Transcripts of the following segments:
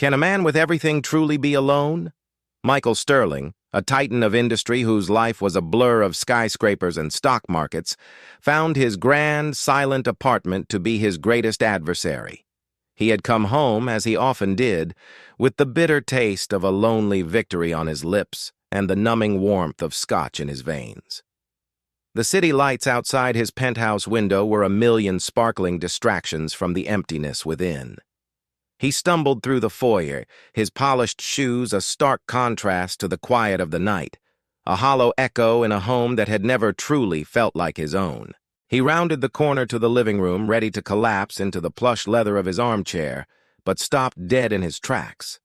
Can a man with everything truly be alone? Michael Sterling, a titan of industry whose life was a blur of skyscrapers and stock markets, found his grand, silent apartment to be his greatest adversary. He had come home, as he often did, with the bitter taste of a lonely victory on his lips and the numbing warmth of scotch in his veins. The city lights outside his penthouse window were a million sparkling distractions from the emptiness within. He stumbled through the foyer, his polished shoes a stark contrast to the quiet of the night, a hollow echo in a home that had never truly felt like his own. He rounded the corner to the living room, ready to collapse into the plush leather of his armchair, but stopped dead in his tracks.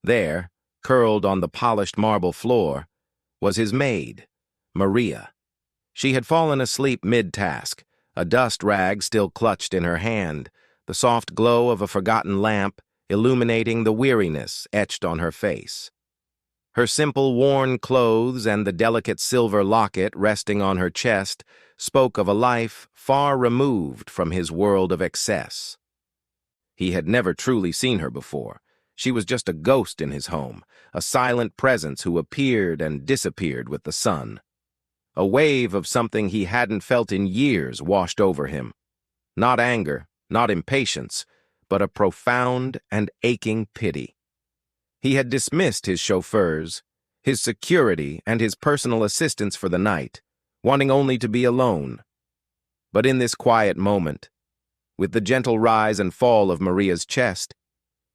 There, curled on the polished marble floor, was his maid, Maria. She had fallen asleep mid-task, a dust rag still clutched in her hand, the soft glow of a forgotten lamp illuminating the weariness etched on her face. Her simple worn clothes and the delicate silver locket resting on her chest spoke of a life far removed from his world of excess. He had never truly seen her before. She was just a ghost in his home, a silent presence who appeared and disappeared with the sun. A wave of something he hadn't felt in years washed over him. Not anger, not impatience, but a profound and aching pity. He had dismissed his chauffeurs, his security, and his personal assistants for the night, wanting only to be alone. But in this quiet moment, with the gentle rise and fall of Maria's chest,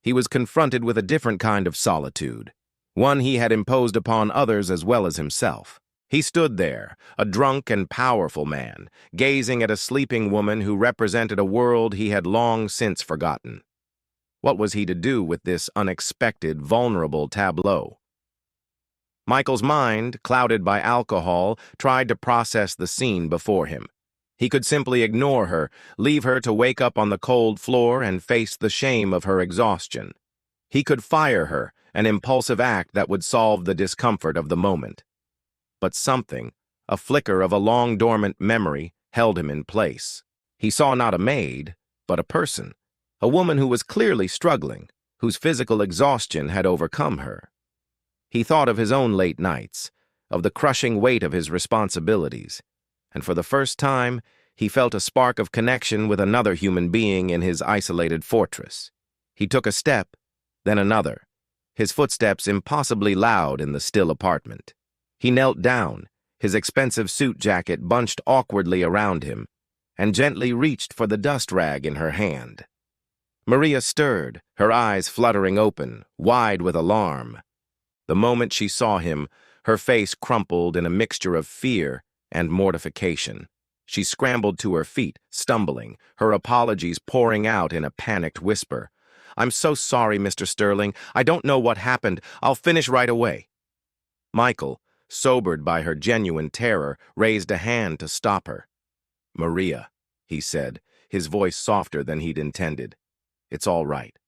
he was confronted with a different kind of solitude, one he had imposed upon others as well as himself. He stood there, a drunk and powerful man, gazing at a sleeping woman who represented a world he had long since forgotten. What was he to do with this unexpected, vulnerable tableau? Michael's mind, clouded by alcohol, tried to process the scene before him. He could simply ignore her, leave her to wake up on the cold floor and face the shame of her exhaustion. He could fire her, an impulsive act that would solve the discomfort of the moment. But something, a flicker of a long-dormant memory, held him in place. He saw not a maid, but a person, a woman who was clearly struggling, whose physical exhaustion had overcome her. He thought of his own late nights, of the crushing weight of his responsibilities, and for the first time, he felt a spark of connection with another human being in his isolated fortress. He took a step, then another, his footsteps impossibly loud in the still apartment. He knelt down, his expensive suit jacket bunched awkwardly around him, and gently reached for the dust rag in her hand. Maria stirred, her eyes fluttering open, wide with alarm. The moment she saw him, her face crumpled in a mixture of fear and mortification. She scrambled to her feet, stumbling, her apologies pouring out in a panicked whisper. "I'm so sorry, Mr. Sterling. I don't know what happened. I'll finish right away." Michael, sobered by her genuine terror, raised a hand to stop her. "Maria," he said, his voice softer than he'd intended. "It's all right.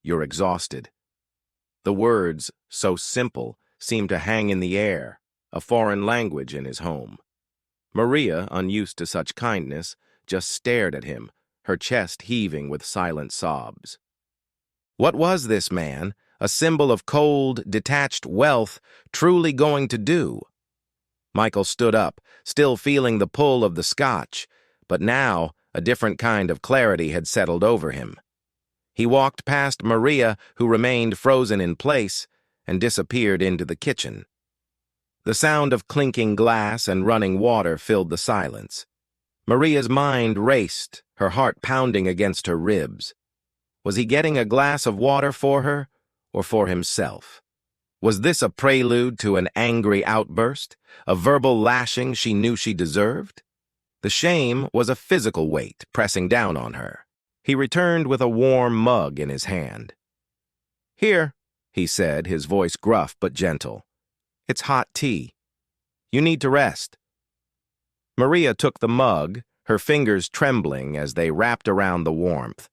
You're exhausted." The words, so simple, seemed to hang in the air, a foreign language in his home. Maria, unused to such kindness, just stared at him, her chest heaving with silent sobs. What was this man, a symbol of cold, detached wealth, truly going to do? Michael stood up, still feeling the pull of the scotch, but now a different kind of clarity had settled over him. He walked past Maria, who remained frozen in place, and disappeared into the kitchen. The sound of clinking glass and running water filled the silence. Maria's mind raced, her heart pounding against her ribs. Was he getting a glass of water for her, or for himself? Was this a prelude to an angry outburst, a verbal lashing she knew she deserved? The shame was a physical weight pressing down on her. He returned with a warm mug in his hand. "Here," he said, his voice gruff but gentle. "It's hot tea. You need to rest." Maria took the mug, her fingers trembling as they wrapped around the warmth.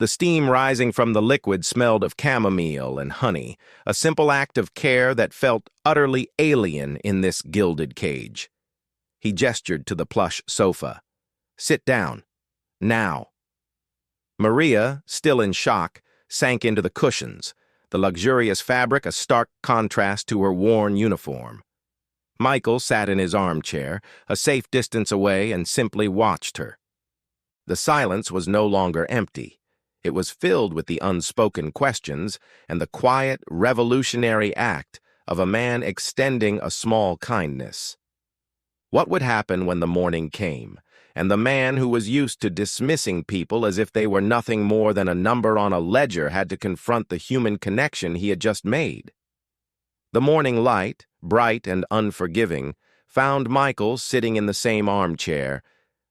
The steam rising from the liquid smelled of chamomile and honey, a simple act of care that felt utterly alien in this gilded cage. He gestured to the plush sofa. "Sit down. Now." Maria, still in shock, sank into the cushions, the luxurious fabric a stark contrast to her worn uniform. Michael sat in his armchair, a safe distance away, and simply watched her. The silence was no longer empty. It was filled with the unspoken questions and the quiet, revolutionary act of a man extending a small kindness. What would happen when the morning came, and the man who was used to dismissing people as if they were nothing more than a number on a ledger had to confront the human connection he had just made? The morning light, bright and unforgiving, found Michael sitting in the same armchair,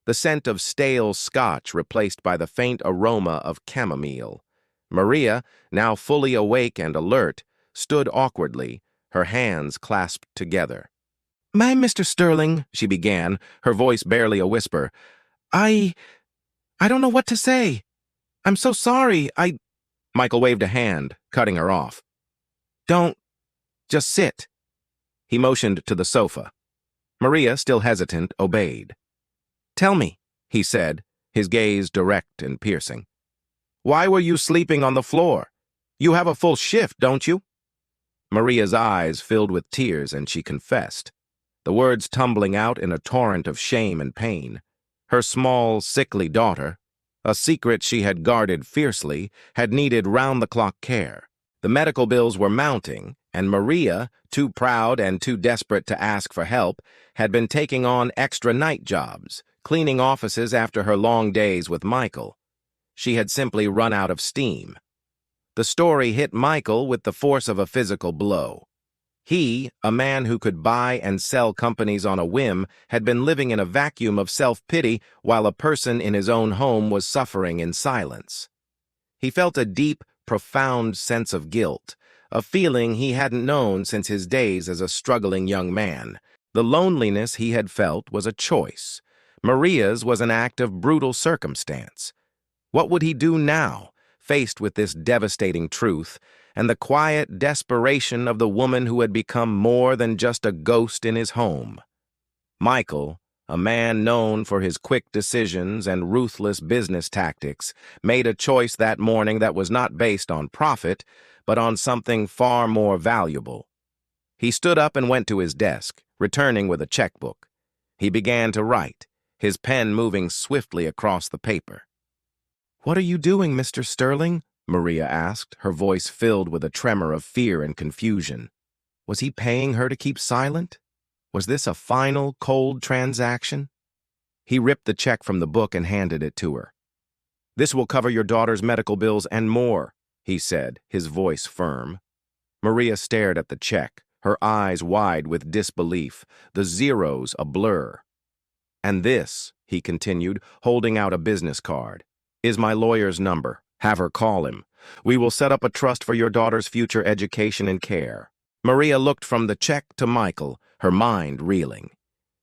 the scent of stale scotch replaced by the faint aroma of chamomile. Maria, now fully awake and alert, stood awkwardly, her hands clasped together. "My Mr. Sterling," she began, her voice barely a whisper. I don't know what to say. I'm so sorry. Michael waved a hand, cutting her off. "Don't. Just sit." He motioned to the sofa. Maria, still hesitant, obeyed. "Tell me," he said, his gaze direct and piercing. "Why were you sleeping on the floor? You have a full shift, don't you?" Maria's eyes filled with tears, and she confessed, the words tumbling out in a torrent of shame and pain. Her small, sickly daughter, a secret she had guarded fiercely, had needed round-the-clock care. The medical bills were mounting, and Maria, too proud and too desperate to ask for help, had been taking on extra night jobs, cleaning offices after her long days with Michael. She had simply run out of steam. The story hit Michael with the force of a physical blow. He, a man who could buy and sell companies on a whim, had been living in a vacuum of self-pity while a person in his own home was suffering in silence. He felt a deep, profound sense of guilt, a feeling he hadn't known since his days as a struggling young man. The loneliness he had felt was a choice. Maria's was an act of brutal circumstance. What would he do now, faced with this devastating truth, and the quiet desperation of the woman who had become more than just a ghost in his home? Michael, a man known for his quick decisions and ruthless business tactics, made a choice that morning that was not based on profit, but on something far more valuable. He stood up and went to his desk, returning with a checkbook. He began to write, his pen moving swiftly across the paper. "What are you doing, Mr. Sterling?" Maria asked, her voice filled with a tremor of fear and confusion. Was he paying her to keep silent? Was this a final, cold transaction? He ripped the check from the book and handed it to her. "This will cover your daughter's medical bills and more," he said, his voice firm. Maria stared at the check, her eyes wide with disbelief, the zeros a blur. "And this," he continued, holding out a business card, "is my lawyer's number. Have her call him. We will set up a trust for your daughter's future education and care." Maria looked from the check to Michael, her mind reeling.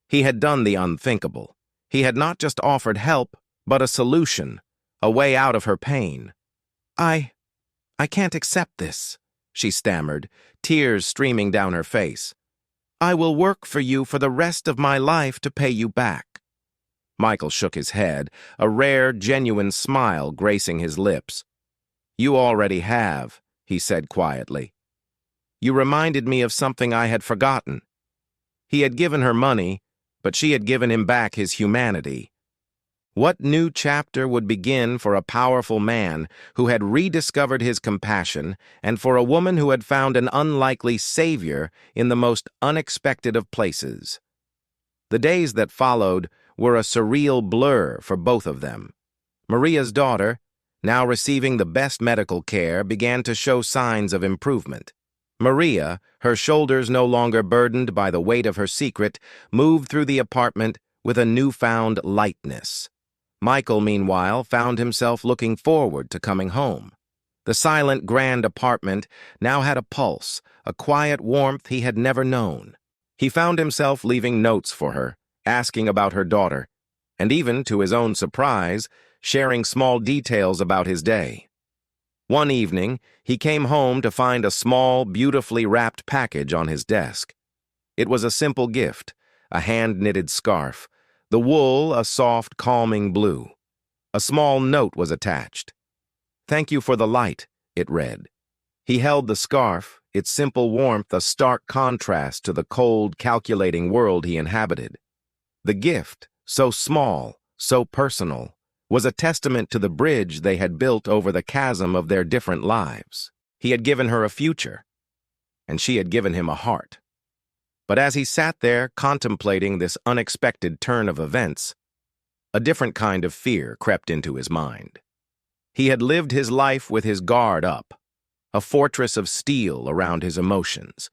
He had done the unthinkable. He had not just offered help, but a solution, a way out of her pain. I can't accept this," she stammered, tears streaming down her face. "I will work for you for the rest of my life to pay you back." Michael shook his head, a rare, genuine smile gracing his lips. "You already have," he said quietly. "You reminded me of something I had forgotten." He had given her money, but she had given him back his humanity. What new chapter would begin for a powerful man who had rediscovered his compassion and for a woman who had found an unlikely savior in the most unexpected of places? The days that followed were a surreal blur for both of them. Maria's daughter, now receiving the best medical care, began to show signs of improvement. Maria, her shoulders no longer burdened by the weight of her secret, moved through the apartment with a newfound lightness. Michael, meanwhile, found himself looking forward to coming home. The silent, grand apartment now had a pulse, a quiet warmth he had never known. He found himself leaving notes for her, asking about her daughter, and even, to his own surprise, sharing small details about his day. One evening, he came home to find a small, beautifully wrapped package on his desk. It was a simple gift, a hand-knitted scarf, the wool a soft, calming blue. A small note was attached. "Thank you for the light," it read. He held the scarf, its simple warmth a stark contrast to the cold, calculating world he inhabited. The gift, so small, so personal, was a testament to the bridge they had built over the chasm of their different lives. He had given her a future, and she had given him a heart. But as he sat there contemplating this unexpected turn of events, a different kind of fear crept into his mind. He had lived his life with his guard up, a fortress of steel around his emotions.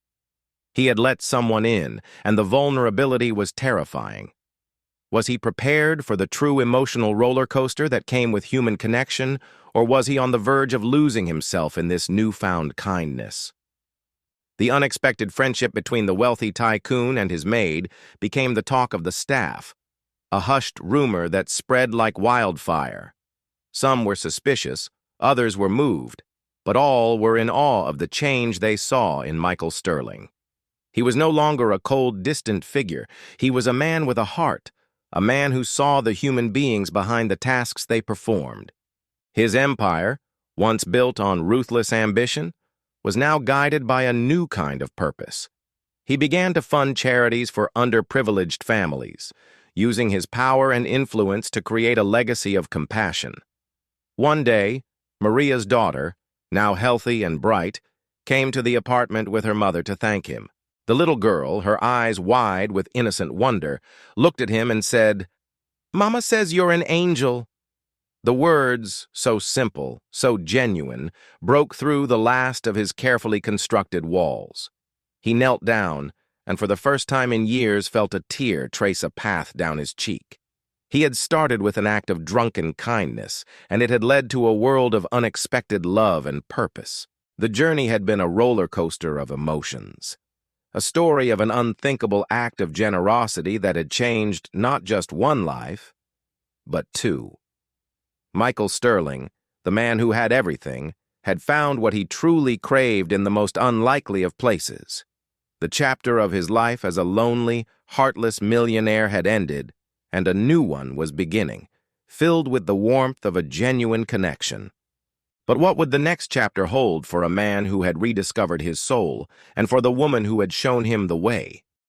He had let someone in, and the vulnerability was terrifying. Was he prepared for the true emotional roller coaster that came with human connection, or was he on the verge of losing himself in this newfound kindness? The unexpected friendship between the wealthy tycoon and his maid became the talk of the staff, a hushed rumor that spread like wildfire. Some were suspicious, others were moved, but all were in awe of the change they saw in Michael Sterling. He was no longer a cold, distant figure. He was a man with a heart, a man who saw the human beings behind the tasks they performed. His empire, once built on ruthless ambition, was now guided by a new kind of purpose. He began to fund charities for underprivileged families, using his power and influence to create a legacy of compassion. One day, Maria's daughter, now healthy and bright, came to the apartment with her mother to thank him. The little girl, her eyes wide with innocent wonder, looked at him and said, "Mama says you're an angel." The words, so simple, so genuine, broke through the last of his carefully constructed walls. He knelt down, and for the first time in years felt a tear trace a path down his cheek. He had started with an act of drunken kindness, and it had led to a world of unexpected love and purpose. The journey had been a roller coaster of emotions, a story of an unthinkable act of generosity that had changed not just one life, but two. Michael Sterling, the man who had everything, had found what he truly craved in the most unlikely of places. The chapter of his life as a lonely, heartless millionaire had ended, and a new one was beginning, filled with the warmth of a genuine connection. But what would the next chapter hold for a man who had rediscovered his soul, and for the woman who had shown him the way?